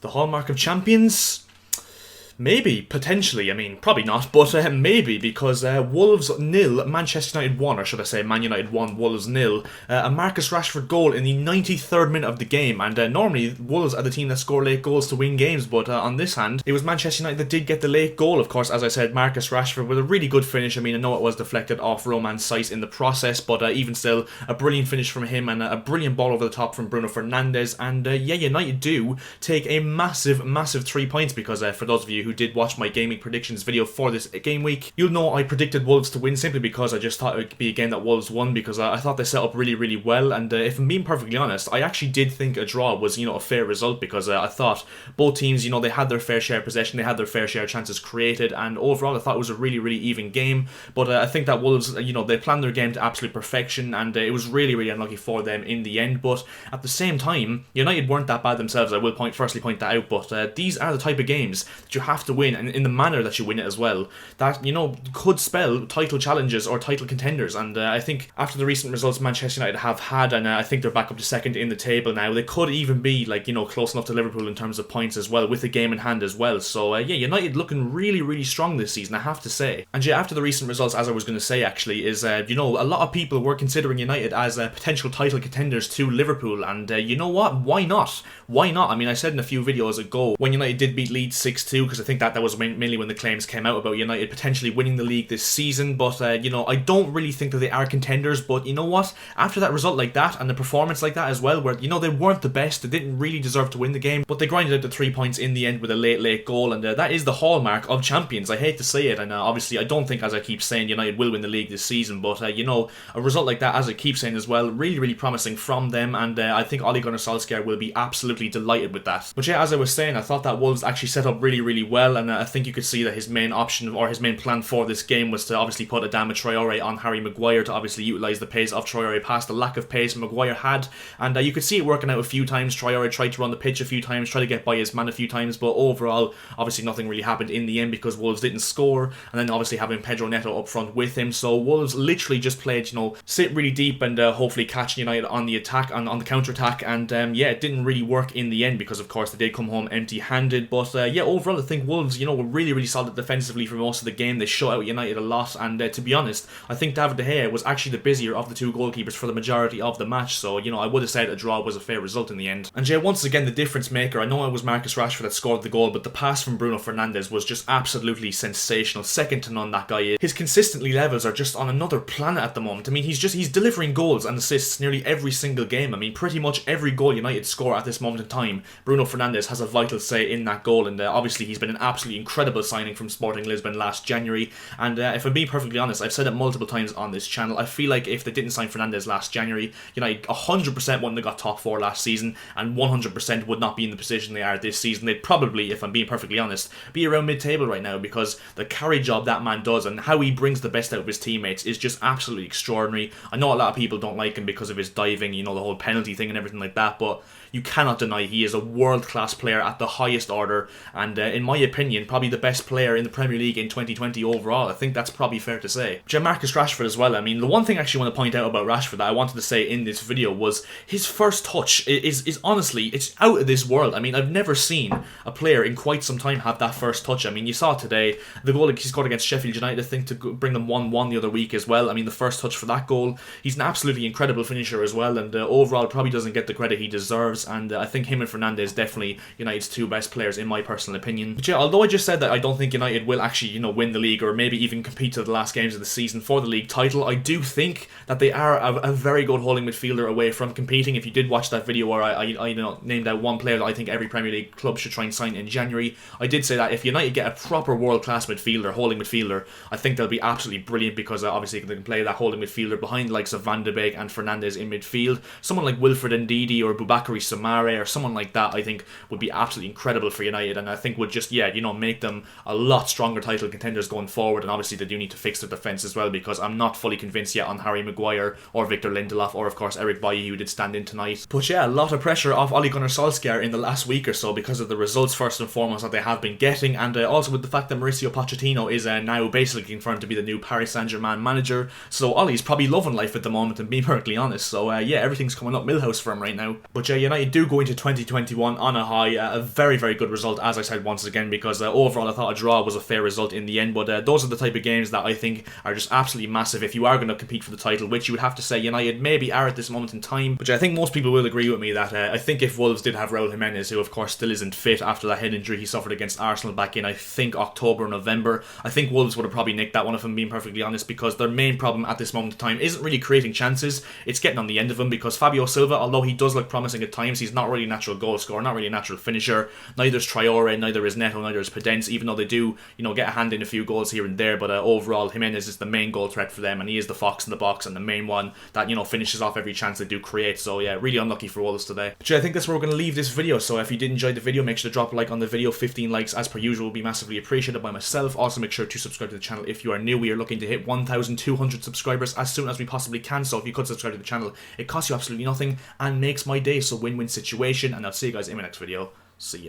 The hallmark of champions? Maybe, potentially, I mean, probably not, but maybe, because Wolves 0, Manchester United 1, or should I say Man United 1, Wolves 0, a Marcus Rashford goal in the 93rd minute of the game, and normally Wolves are the team that score late goals to win games, but on this hand, it was Manchester United that did get the late goal. Of course, as I said, Marcus Rashford with a really good finish. I mean, I know it was deflected off Roman Saiss in the process, but even still, a brilliant finish from him, and a brilliant ball over the top from Bruno Fernandes, and yeah, United do take a massive, massive 3 points, because for those of you who did watch my gaming predictions video for this game week, you'll know I predicted Wolves to win simply because I just thought it would be a game that Wolves won, because I thought they set up really, really well, and if I'm being perfectly honest, I actually did think a draw was, a fair result, because I thought both teams, they had their fair share of possession, they had their fair share of chances created, and overall I thought it was a really, really even game, but I think that Wolves, they planned their game to absolute perfection, and it was really, really unlucky for them in the end, but at the same time, United weren't that bad themselves. I will firstly point that out, but these are the type of games that you have to win, and in the manner that you win it as well, that, could spell title challenges or title contenders, and I think after the recent results Manchester United have had, and I think they're back up to second in the table now, they could even be, close enough to Liverpool in terms of points as well, with the game in hand as well, so yeah, United looking really, really strong this season, I have to say. And yeah, after the recent results, as I was going to say actually, is, a lot of people were considering United as potential title contenders to Liverpool, and you know what, why not? Why not? I mean, I said in a few videos ago, when United did beat Leeds 6-2, because I think that was mainly when the claims came out about United potentially winning the league this season, but I don't really think that they are contenders, but you know what, after that result like that, and the performance like that as well, where, they weren't the best, they didn't really deserve to win the game, but they grinded out the 3 points in the end with a late goal, and that is the hallmark of champions. I hate to say it, and obviously I don't think, as I keep saying, United will win the league this season, but a result like that, as I keep saying as well, really, really promising from them, and I think Ole Gunnar Solskjaer will be absolutely delighted with that. But yeah, as I was saying, I thought that Wolves actually set up really, really well, and I think you could see that his main option, or his main plan for this game, was to obviously put Adama Traore on Harry Maguire to obviously utilise the pace of Traore past the lack of pace Maguire had, and you could see it working out a few times. Traore tried to run the pitch a few times, tried to get by his man a few times, but overall, obviously nothing really happened in the end because Wolves didn't score, and then obviously having Pedro Neto up front with him, so Wolves literally just played, sit really deep and hopefully catch United on the attack, on the counter-attack, and yeah, it didn't really work in the end because of course they did come home empty-handed, but yeah, overall I think Wolves, were really, really solid defensively for most of the game. They shut out United a lot, and to be honest, I think David De Gea was actually the busier of the two goalkeepers for the majority of the match, so I would have said a draw was a fair result in the end. And yeah, once again the difference maker, I know it was Marcus Rashford that scored the goal, but the pass from Bruno Fernandes was just absolutely sensational, second to none that guy is. His consistency levels are just on another planet at the moment. I mean, he's delivering goals and assists nearly every single game. I mean, pretty much every goal United score at this moment in time, Bruno Fernandes has a vital say in that goal, and obviously he's been an absolutely incredible signing from Sporting Lisbon last January, and if I'm being perfectly honest, I've said it multiple times on this channel, I feel like if they didn't sign Fernandes last January, United 100% wouldn't have got top 4 last season, and 100% would not be in the position they are this season. They'd probably, if I'm being perfectly honest, be around mid-table right now, because the carry job that man does and how he brings the best out of his teammates is just absolutely extraordinary. I know a lot of people don't like him because of his diving, the whole penalty thing and everything like that, but you cannot deny he is a world-class player at the highest order, and in my opinion, probably the best player in the Premier League in 2020 overall. I think that's probably fair to say. Marcus Rashford as well, I mean, the one thing I actually want to point out about Rashford that I wanted to say in this video was his first touch is honestly, it's out of this world. I mean, I've never seen a player in quite some time have that first touch. I mean, you saw today, the goal he scored against Sheffield United, I think, to bring them 1-1 the other week as well. I mean, the first touch for that goal, he's an absolutely incredible finisher as well, and overall probably doesn't get the credit he deserves, and I think him and Fernandes definitely United's two best players in my personal opinion. But yeah, although I just said that I don't think United will actually, win the league or maybe even compete to the last games of the season for the league title, I do think that they are a very good holding midfielder away from competing. If you did watch that video where I named out one player that I think every Premier League club should try and sign in January, I did say that if United get a proper world-class midfielder, holding midfielder, I think they'll be absolutely brilliant, because obviously they can play that holding midfielder behind the likes of Van de Beek and Fernandes in midfield. Someone like Wilfred Ndidi or Boubakary Soumaré or someone like that, I think would be absolutely incredible for United, and I think would just, make them a lot stronger title contenders going forward. And obviously they do need to fix their defence as well, because I'm not fully convinced yet on Harry Maguire or Victor Lindelof or of course Eric Bailly, who did stand in tonight. But yeah, a lot of pressure off Ole Gunnar Solskjaer in the last week or so because of the results first and foremost that they have been getting, and also with the fact that Mauricio Pochettino is now basically confirmed to be the new Paris Saint-Germain manager. So Ole's probably loving life at the moment, and being perfectly honest. So yeah, everything's coming up Millhouse for him right now. But yeah, United United do go into 2021 on a high. A very, very good result, as I said once again, because overall I thought a draw was a fair result in the end. But those are the type of games that I think are just absolutely massive if you are going to compete for the title, which you would have to say United maybe are at this moment in time. Which I think most people will agree with me that I think if Wolves did have Raul Jimenez, who of course still isn't fit after that head injury he suffered against Arsenal back in, I think, October or November, I think Wolves would have probably nicked that one, if I'm being perfectly honest, because their main problem at this moment in time isn't really creating chances, it's getting on the end of them, because Fabio Silva, although he does look promising at times, he's not really a natural goal scorer, not really a natural finisher. Neither is Traore, neither is Neto, neither is Podence, even though they do, get a hand in a few goals here and there. But overall, Jimenez is the main goal threat for them, and he is the fox in the box and the main one that, finishes off every chance they do create. So yeah, really unlucky for Wolves today. But yeah, I think that's where we're going to leave this video. So if you did enjoy the video, make sure to drop a like on the video. 15 likes, as per usual, will be massively appreciated by myself. Also, make sure to subscribe to the channel if you are new. We are looking to hit 1,200 subscribers as soon as we possibly can. So if you could subscribe to the channel, it costs you absolutely nothing and makes my day. So win-win situation, and I'll see you guys in my next video. See ya.